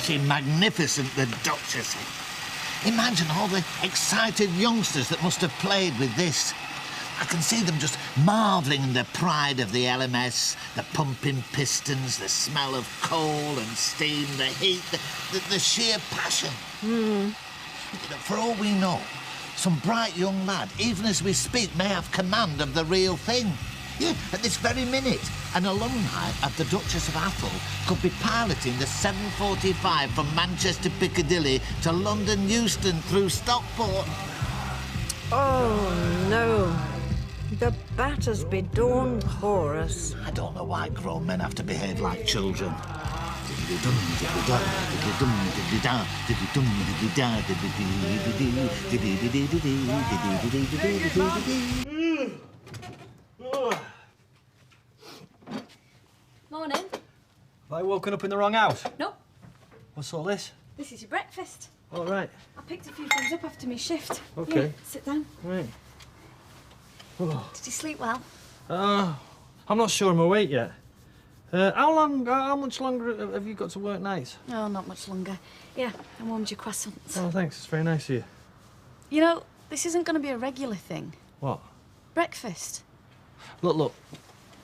looking magnificent, the Duchess. Imagine all the excited youngsters that must have played with this. I can see them just marvelling in the pride of the LMS, the pumping pistons, the smell of coal and steam, the heat, the sheer passion. For all we know, some bright young lad, even as we speak, may have command of the real thing. Yeah, at this very minute, an alumni of the Duchess of Atholl could be piloting the 745 from Manchester Piccadilly to London Euston through Stockport. Oh, no. The batters be dawn chorus. I don't know why grown men have to behave like children. Morning. Have I woken up in the wrong house? Nope. What's all this? This is your breakfast. All right. I picked a few things up after my shift. Okay. Yeah, sit down. Right. Oh. Did you sleep well? I'm not sure I'm awake yet. How much longer have you got to work nights? Oh, not much longer. Yeah, I warmed your croissants. Oh, thanks. It's very nice of you. You know, this isn't going to be a regular thing. What? Breakfast. Look.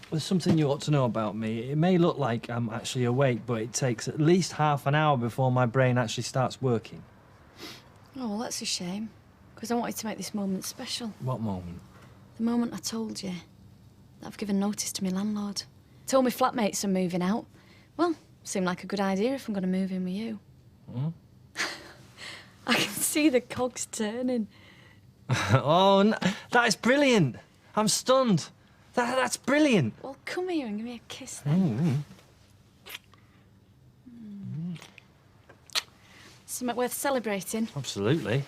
There's something you ought to know about me. It may look like I'm actually awake, but it takes at least half an hour before my brain actually starts working. Oh, well, that's a shame. Because I wanted to make this moment special. What moment? The moment I told you that I've given notice to my landlord. Told my flatmates I'm moving out. Well, seemed like a good idea if I'm going to move in with you. I can see the cogs turning. Oh, that is brilliant. I'm stunned. That's brilliant. Well, come here and give me a kiss then. Something worth celebrating. Absolutely.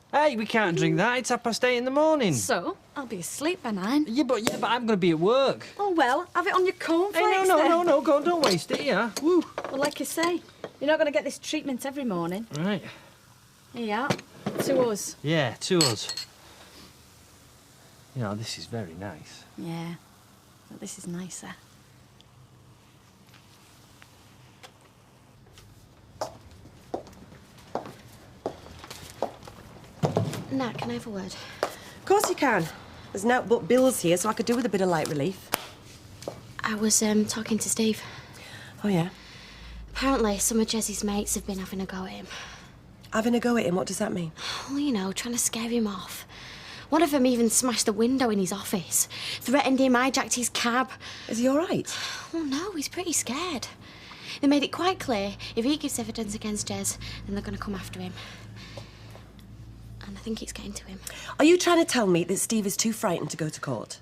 Hey, we can't drink that. It's 8:30 in the morning. So, I'll be asleep by 9. Yeah, but I'm going to be at work. Oh, well, have it on your cornflakes Hey, no, go on, don't waste it, yeah. Woo. Well, like you say, you're not going to get this treatment every morning. Right. Here you are. To us. Yeah, to us. You know, this is very nice. Yeah, but this is nicer. Nat, can I have a word? Of course you can. There's no but bills here, so I could do with a bit of light relief. I was talking to Steve. Oh, yeah? Apparently, some of Jessie's mates have been having a go at him. Having a go at him, what does that mean? Well, you know, trying to scare him off. One of them even smashed the window in his office, threatened him, hijacked his cab. Is he all right? Oh, no, he's pretty scared. They made it quite clear if he gives evidence against Jez, then they're going to come after him. And I think it's getting to him. Are you trying to tell me that Steve is too frightened to go to court?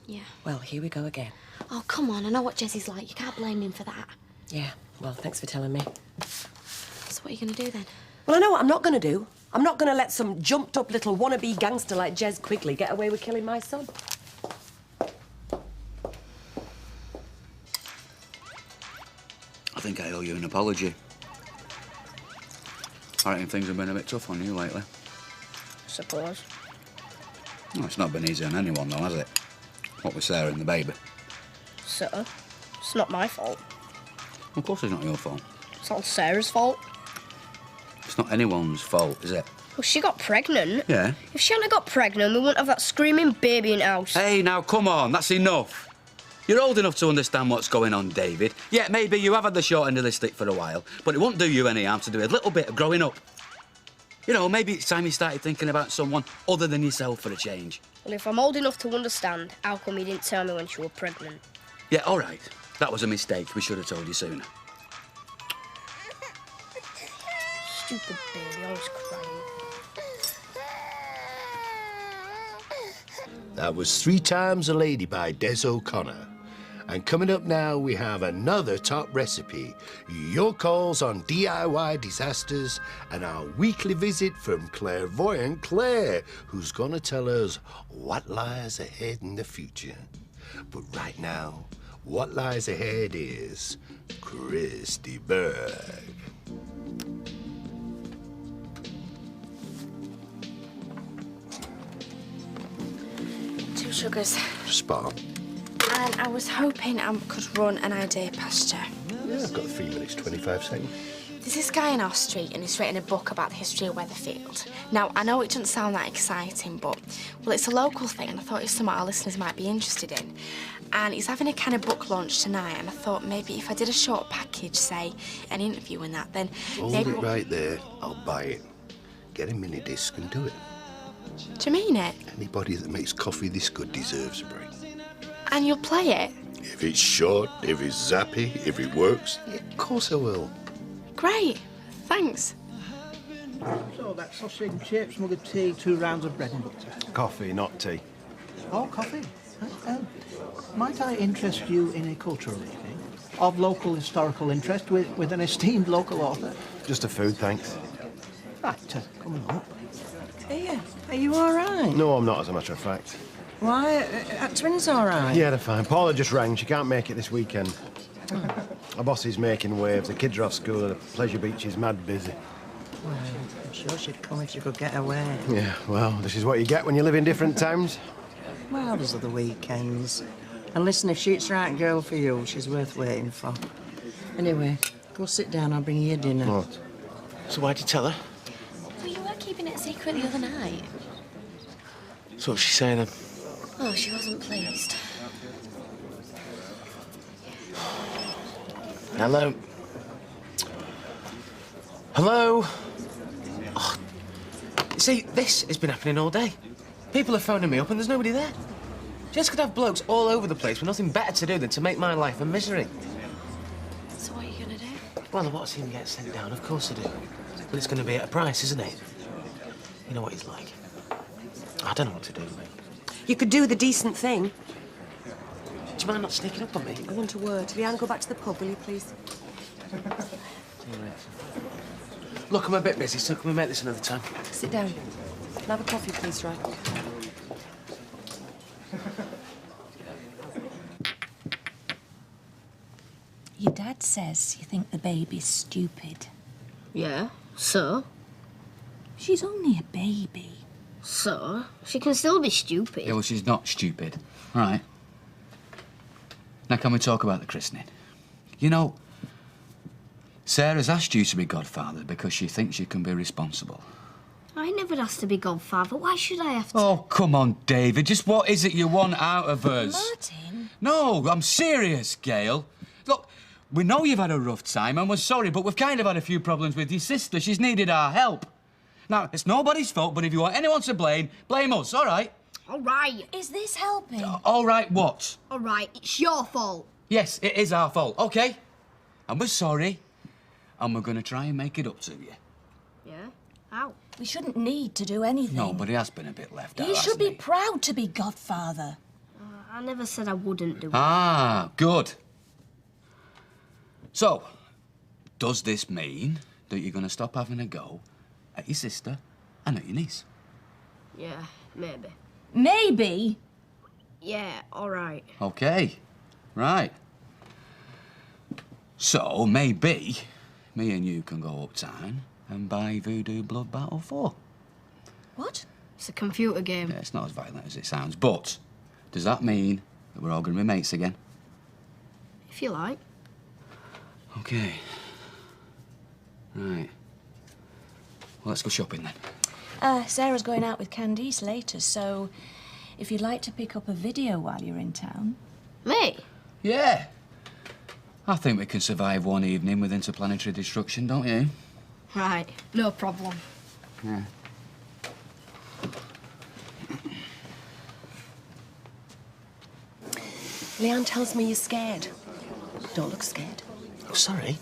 Yeah. Well, here we go again. Oh, come on, I know what Jez is like. You can't blame him for that. Yeah, well, thanks for telling me. So what are you going to do then? Well, I know what I'm not going to do. I'm not going to let some jumped-up little wannabe gangster like Jez Quigley get away with killing my son. I think I owe you an apology. I reckon things have been a bit tough on you lately. Suppose. Well, it's not been easy on anyone, though, has it? What with Sarah and the baby. So, it's not my fault. Of course it's not your fault. It's all Sarah's fault. It's not anyone's fault, is it? Well, she got pregnant. Yeah. If she hadn't got pregnant, we wouldn't have that screaming baby in the house. Hey, now, come on, that's enough. You're old enough to understand what's going on, David. Yeah, maybe you have had the short end of the stick for a while, but it won't do you any harm to do a little bit of growing up. You know, maybe it's time you started thinking about someone other than yourself for a change. Well, if I'm old enough to understand, how come you didn't tell me when she was pregnant? Yeah, all right. That was a mistake. We should have told you sooner. Stupid baby, always crying. That was 3 Times a Lady by Des O'Connor. And coming up now, we have another top recipe, your calls on DIY disasters, and our weekly visit from clairvoyant Claire, who's going to tell us what lies ahead in the future. But right now, what lies ahead is Christy Berg. 2 sugars. Spot. And I was hoping I could run an idea past you. Yeah, I've got a feeling it's 25 seconds. There's this guy in our street and he's written a book about the history of Weatherfield. Now, I know it doesn't sound that exciting, but, well, it's a local thing and I thought it's something our listeners might be interested in. And he's having a kind of book launch tonight and I thought maybe if I did a short package, say, an interview and that, then Hold maybe... it right there. I'll buy it. Get a mini disc and do it. Do you mean it? Anybody that makes coffee this good deserves a break. And you'll play it? If it's short, if it's zappy, if it works, of course I will. Great. Thanks. So that's sausage and chips, mug of tea, 2 rounds of bread and butter. Coffee, not tea. Oh, coffee. Might I interest you in a cultural evening of local historical interest with an esteemed local author? Just a food, thanks. Right, come on up. Here, are you all right? No, I'm not, as a matter of fact. Why, are twins all right? Yeah, they're fine. Paula just rang. She can't make it this weekend. Our boss is making waves. The kids are off school and the pleasure beach is mad busy. Well, I'm sure she'd come if she could get away. Yeah, well, this is what you get when you live in different towns. Well, there's other weekends. And listen, if she's the right girl for you, she's worth waiting for. Anyway, go sit down, I'll bring you your dinner. What? So why'd you tell her? Well, you were keeping it a secret the other night. So what's she saying then? Oh, she wasn't pleased. Hello? Hello? Oh. See, this has been happening all day. People are phoning me up and there's nobody there. Jess could have blokes all over the place with nothing better to do than to make my life a misery. So what are you gonna do? Well, I want to see him get sent down, of course I do. But it's going to be at a price, isn't it? You know what he's like. I don't know what to do. You could do the decent thing. Do you mind not sneaking up on me? I want a word. Leanne, go back to the pub, will you, please? Look, I'm a bit busy, so can we make this another time? Sit down. Can I have a coffee, please, Roy? Your dad says you think the baby's stupid. Yeah, so? She's only a baby. So? She can still be stupid. Yeah, well, she's not stupid. All right. Now, can we talk about the christening? You know, Sarah's asked you to be godfather because she thinks she can be responsible. I never asked to be godfather. Why should I have to? Oh, come on, David. Just what is it you want out of us? Martin? No, I'm serious, Gail. Look, we know you've had a rough time and we're sorry, but we've kind of had a few problems with your sister. She's needed our help. Now, it's nobody's fault, but if you want anyone to blame, blame us, all right? All right. Is this helping? All right, what? All right, it's your fault. Yes, it is our fault, OK? And we're sorry, and we're going to try and make it up to you. Yeah? How? We shouldn't need to do anything. No, but he has been a bit left out, You should hasn't be he? proud to be godfather. I never said I wouldn't do it. Ah, good. So, does this mean that you're going to stop having a go at your sister and at your niece? Yeah, maybe. Maybe. Yeah, all right. OK, right. So, maybe me and you can go uptown and buy Voodoo Blood Battle 4. What? It's a computer game. Yeah, it's not as violent as it sounds, but does that mean that we're all going to be mates again? If you like. OK. Right. Well, let's go shopping then. Sarah's going out with Candice later, so if you'd like to pick up a video while you're in town. Me? Yeah. I think we can survive one evening with interplanetary destruction, don't you? Right, no problem. Yeah. Leanne tells me you're scared. Don't look scared. Oh, sorry.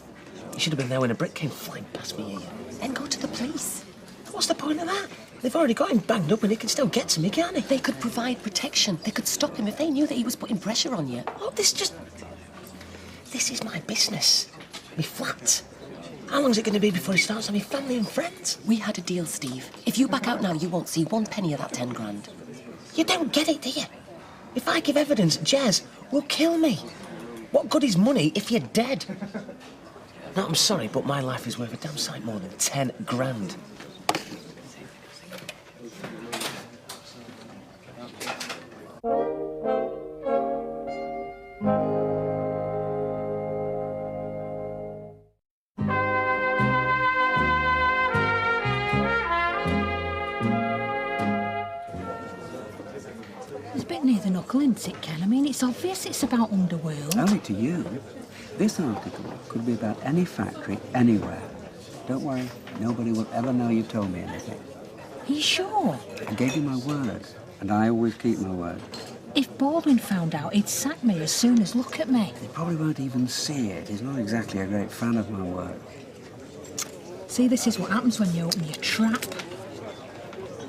You should have been there when a brick came flying past me, Then go to the police. What's the point of that? They've already got him banged up and he can still get to me, can't he? They could provide protection. They could stop him if they knew that he was putting pressure on you. Oh, this is my business. Me flat. How long's it going to be before he starts having family and friends? We had a deal, Steve. If you back out now, you won't see 1 penny of that 10 grand. You don't get it, do you? If I give evidence, Jez will kill me. What good is money if you're dead? No, I'm sorry, but my life is worth a damn sight more than 10 grand. isn't it, Ken? I mean, it's obvious it's about Underworld. Only to you. This article could be about any factory, anywhere. Don't worry, nobody will ever know you told me anything. Are you sure? I gave you my word, and I always keep my word. If Baldwin found out, he'd sack me as soon as look at me. He probably won't even see it. He's not exactly a great fan of my work. See, this is what happens when you open your trap.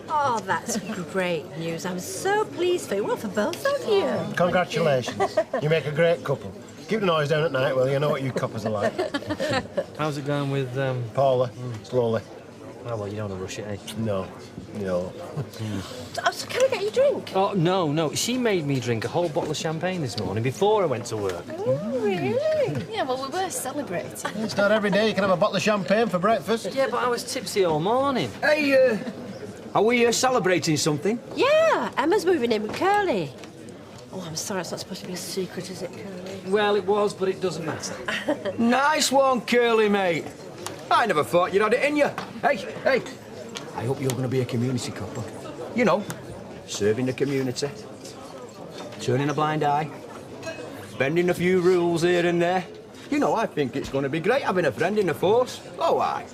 Oh, that's great news. I'm so pleased for you. Well, for both of you. Congratulations. You make a great couple. Keep the noise down at night, will you? Know what you coppers are like. How's it going with, Paula, slowly. Oh, well, you don't want to rush it, eh? No. Oh, so can I get you a drink? Oh, no. She made me drink a whole bottle of champagne this morning before I went to work. Oh, really? Yeah, well, we were celebrating. It's not every day you can have a bottle of champagne for breakfast. Yeah, but I was tipsy all morning. Hey, are we celebrating something? Yeah, Emma's moving in with Curly. Oh, I'm sorry, it's not supposed to be a secret, is it, Curly? Well, it was, but it doesn't matter. Nice one, Curly, mate. I never thought you'd had it in you. Hey. I hope you're going to be a community couple. You know, serving the community, turning a blind eye, bending a few rules here and there. You know, I think it's going to be great having a friend in the force. Oh, aye.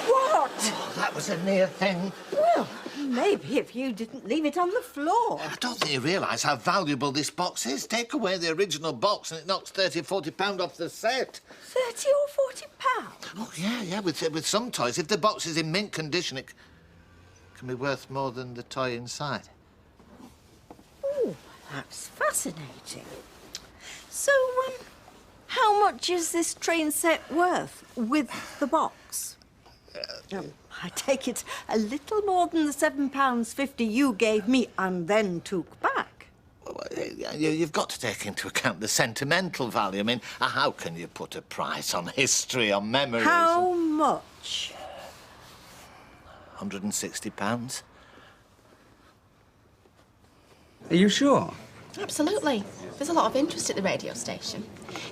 What? Oh, that was a near thing. Well, maybe if you didn't leave it on the floor. I don't think you realise how valuable this box is. Take away the original box and it knocks £30 or £40 off the set. 30 or 40 pounds? Oh, yeah, with some toys. If the box is in mint condition, it can be worth more than the toy inside. Oh, that's fascinating. So, how much is this train set worth with the box? I take it a little more than the £7.50 you gave me and then took back. Well, you've got to take into account the sentimental value. I mean, how can you put a price on history, on memories? How much? £160. Are you sure? Absolutely. There's a lot of interest at the radio station.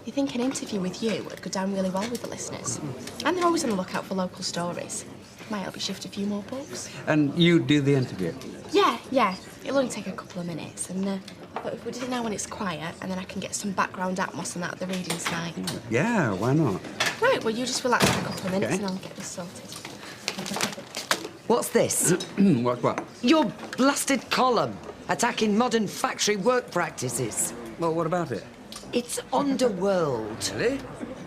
They think an interview with you would go down really well with the listeners. And they're always on the lookout for local stories. Might help you shift a few more books. And you do the interview? Yeah. It'll only take a couple of minutes. And I thought if we did it now when it's quiet, and then I can get some background atmos and that at the reading site. Yeah, why not? Right, well, you just relax for a couple of minutes Okay. and I'll get this sorted. What's this? What? Your blasted column attacking modern factory work practices. Well, what about it? It's Underworld. Really?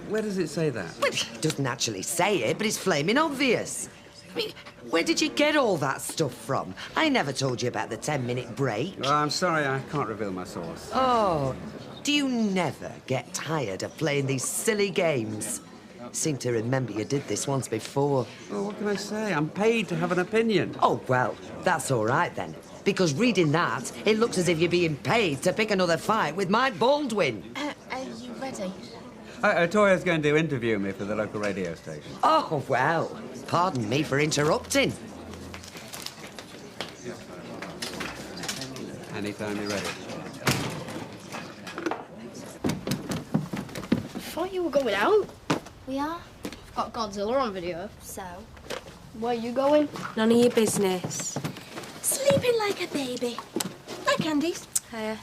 Where does it say that? Well, it doesn't actually say it, but it's flaming obvious. I mean, where did you get all that stuff from? I never told you about the 10-minute break. Oh, I'm sorry, I can't reveal my source. Oh, do you never get tired of playing these silly games? Seem to remember you did this once before. Well, what can I say? I'm paid to have an opinion. Oh, well, that's all right then. Because reading that, it looks as if you're being paid to pick another fight with my Baldwin. Are you ready? Toya's going to interview me for the local radio station. Oh, well, pardon me for interrupting. Anytime you're ready. I thought you were going out. We are? I've got Godzilla on video. So? Where you going? None of your business. Sleeping like a baby. Hi, Candice. Hiya.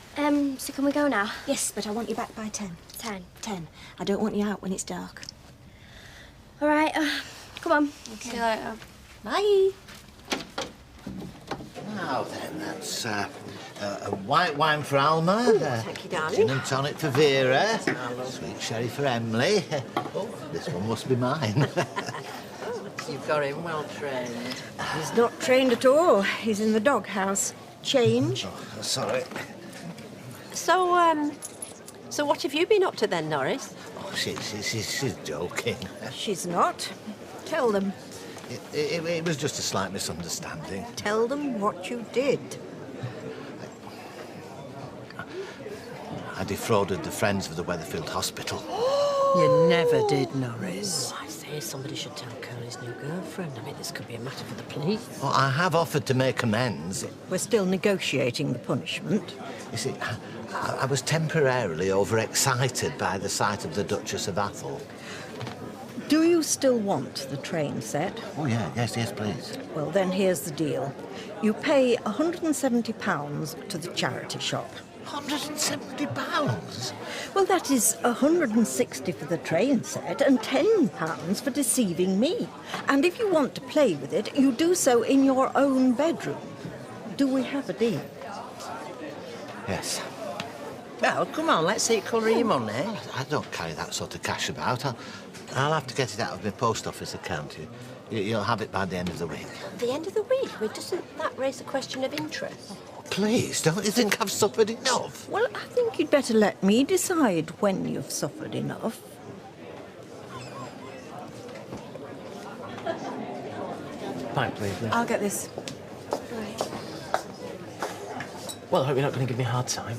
So can we go now? Yes, but I want you back by 10. 10. 10. I don't want you out when it's dark. All right, come on. Okay. See you later. Bye. Now then, that's a white wine for Alma. Thank you, darling. Gin and tonic for Vera. Sweet sherry for Emily. Oh, this one must be mine. You've got him well trained. He's not trained at all. He's in the doghouse. Change. Oh, sorry. So what have you been up to then, Norris? Oh, she's joking. She's not. Tell them. It was just a slight misunderstanding. Tell them what you did. I defrauded the friends of the Weatherfield Hospital. You never did, Norris. I say fear somebody should tell Curly's new girlfriend. I mean, this could be a matter for the police. Well, I have offered to make amends. We're still negotiating the punishment. You see, I was temporarily overexcited by the sight of the Duchess of Athol. Do you still want the train set? Oh, yeah, yes, please. Well, then here's the deal. You pay £170 to the charity shop. £170? Well, that is £160 for the train set and £10 for deceiving me. And if you want to play with it, you do so in your own bedroom. Do we have a deal? Yes. Well, come on, let's see it colour your money. I don't carry that sort of cash about. I'll have to get it out of my post office account. You'll have it by the end of the week. The end of the week? Well, doesn't that raise a question of interest? Please, don't you think I've suffered enough? Well, I think you'd better let me decide when you've suffered enough. Pint, please. Yeah. I'll get this. Well, I hope you're not going to give me a hard time.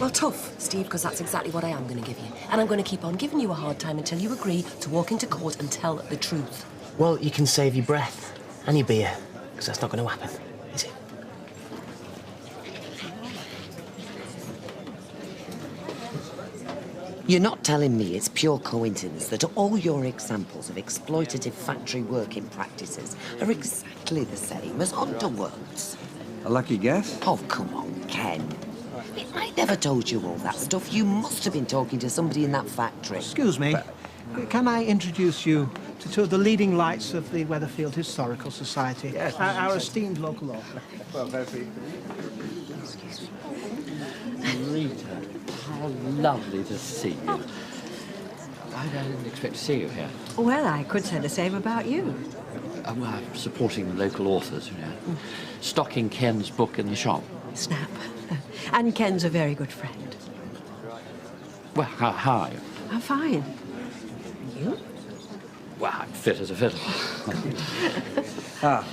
Well, tough, Steve, because that's exactly what I am going to give you. And I'm going to keep on giving you a hard time until you agree to walk into court and tell the truth. Well, you can save your breath and your beer, because that's not going to happen, is it? You're not telling me it's pure coincidence that all your examples of exploitative factory working practices are exactly the same as Underworld's? A lucky guess? Oh, come on, Ken. I never told you all that stuff. You must have been talking to somebody in that factory. Excuse me. Can I introduce you to two of the leading lights of the Weatherfield Historical Society? Yes, our esteemed local author. Well, very Rita, how lovely to see you. I didn't expect to see you here. Well, I could say the same about you. Well, I'm supporting the local authors, you know. Stocking Ken's book in the shop. Snap. And Ken's a very good friend. Well, how are you? I'm fine. You? Well, I'm fit as a fiddle.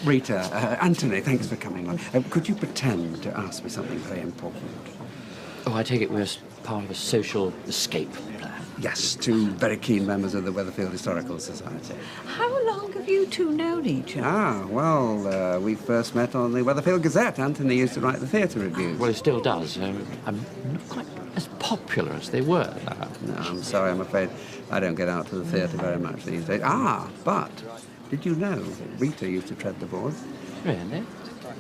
Rita, Anthony, thanks for coming on. Could you pretend to ask me something very important? Oh, I take it we're part of a social escape plan. Yes, two very keen members of the Weatherfield Historical Society. How long have you two known each other? Well, we first met on the Weatherfield Gazette. Anthony used to write the theatre reviews. Well, he still does. I'm not quite as popular as they were now. No, I'm sorry, I'm afraid I don't get out to the theatre very much these days. But did you know that Rita used to tread the boards? Really?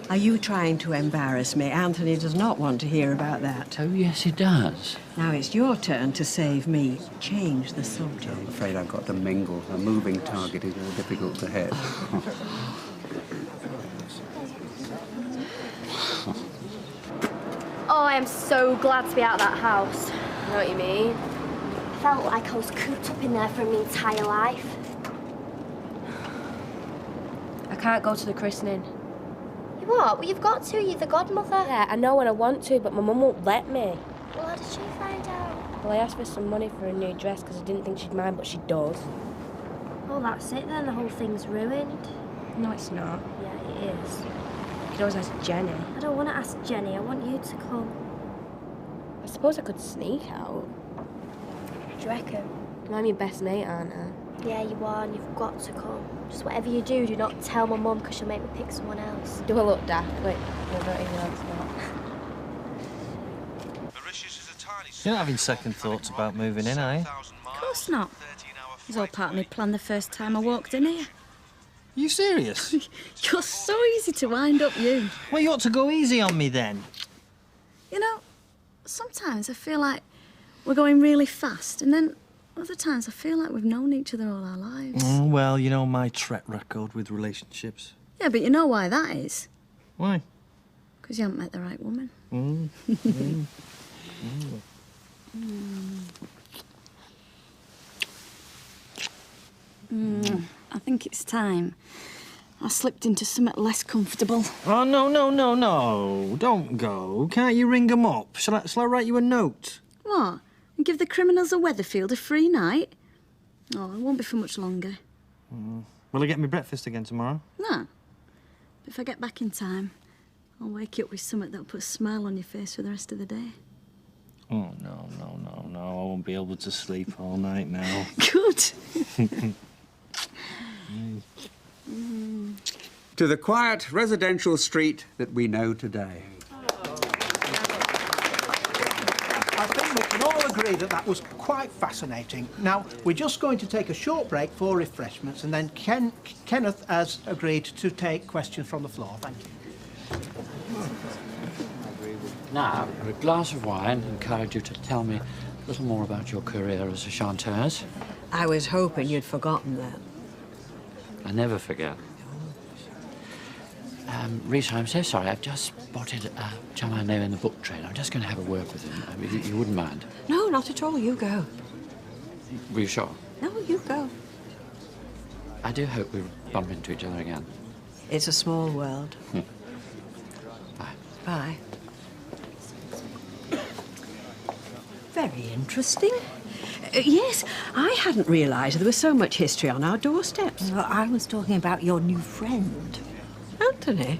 Are you trying to embarrass me? Anthony does not want to hear about that. Oh, yes, he does. Now it's your turn to save me. Change the subject. I'm afraid I've got to mingle. A moving target is more difficult to hit. Oh, I am so glad to be out of that house. You know what you mean? Felt like I was cooped up in there for my entire life. I can't go to the christening. You what? Well, you've got to. You're the godmother. Yeah, I know when I want to, but my mum won't let me. Well, how did she find out? Well, I asked for some money for a new dress because I didn't think she'd mind, but she does. Oh, that's it then. The whole thing's ruined. No, it's not. Yeah, it is. You could always ask Jenny. I don't want to ask Jenny. I want you to come. I suppose I could sneak out. Do you reckon? I'm your best mate, aren't I? Yeah, you are, and you've got to come. Just whatever you do, do not tell my mum because she'll make me pick someone else. Do I look daft? Wait, no, don't even answer that. You're not having second thoughts about moving in, are you? Of course not. It was all part of my plan the first time I walked in here. Are you serious? You're so easy to wind up, you. Well, you ought to go easy on me then. You know, sometimes I feel like we're going really fast, and then other times I feel like we've known each other all our lives. Oh, well, you know my track record with relationships. Yeah, but you know why that is? Why? Because you haven't met the right woman. I think it's time. I slipped into something less comfortable. Oh, no. Don't go. Can't you ring them up? Shall I write you a note? What? And give the criminals of Weatherfield a free night? Oh, it won't be for much longer. Will I get me breakfast again tomorrow? No. If I get back in time, I'll wake you up with something that'll put a smile on your face for the rest of the day. Oh, no. I won't be able to sleep all night now. Good. To the quiet residential street that we know today. I think we can all agree that that was quite fascinating. Now, we're just going to take a short break for refreshments, and then Kenneth has agreed to take questions from the floor. Thank you. Now, for a glass of wine, I encourage you to tell me a little more about your career as a chanteuse. I was hoping you'd forgotten that. I never forget. Rita, I'm so sorry. I've just spotted a chum I know in the book trade. I'm just going to have a word with him. I mean, you wouldn't mind? No, not at all. You go. Were you sure? No, you go. I do hope we bump into each other again. It's a small world. Bye. Bye. Very interesting. Yes, I hadn't realised there was so much history on our doorsteps. Well, I was talking about your new friend. Anthony?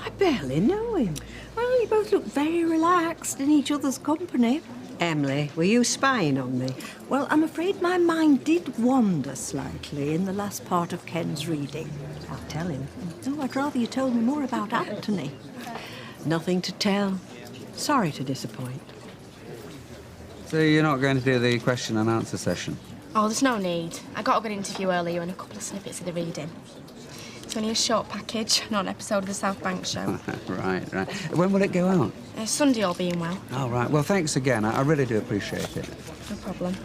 I barely know him. Well, you both look very relaxed in each other's company. Emily, were you spying on me? Well, I'm afraid my mind did wander slightly in the last part of Ken's reading. I'll tell him. Oh, I'd rather you told me more about Anthony. Nothing to tell. Sorry to disappoint. So you're not going to do the question and answer session? Oh, there's no need. I got a good interview earlier and a couple of snippets of the reading. It's only a short package, not an episode of the South Bank show. Right. When will it go out? Sunday, all being well. Oh, right. Well, thanks again. I really do appreciate it. No problem.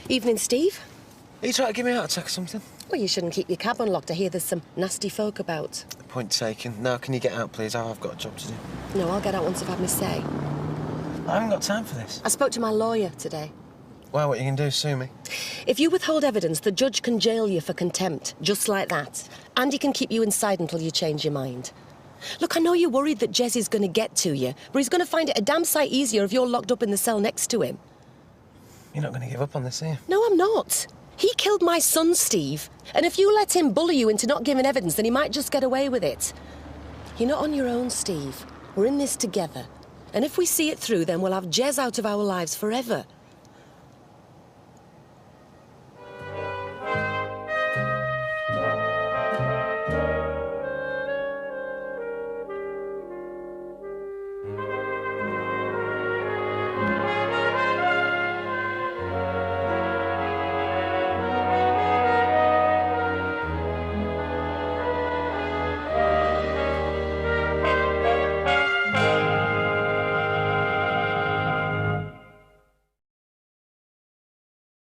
Evening, Steve. Are you trying to give me a heart attack or something? Well, you shouldn't keep your cab unlocked. I hear there's some nasty folk about. Point taken. Now, can you get out, please? I've got a job to do. No, I'll get out once I've had my say. I haven't got time for this. I spoke to my lawyer today. Well, what you can do is sue me. If you withhold evidence, the judge can jail you for contempt, just like that. And he can keep you inside until you change your mind. Look, I know you're worried that Jez is going to get to you, but he's going to find it a damn sight easier if you're locked up in the cell next to him. You're not going to give up on this, are you? No, I'm not. He killed my son, Steve. And if you let him bully you into not giving evidence, then he might just get away with it. You're not on your own, Steve. We're in this together. And if we see it through, then we'll have Jez out of our lives forever.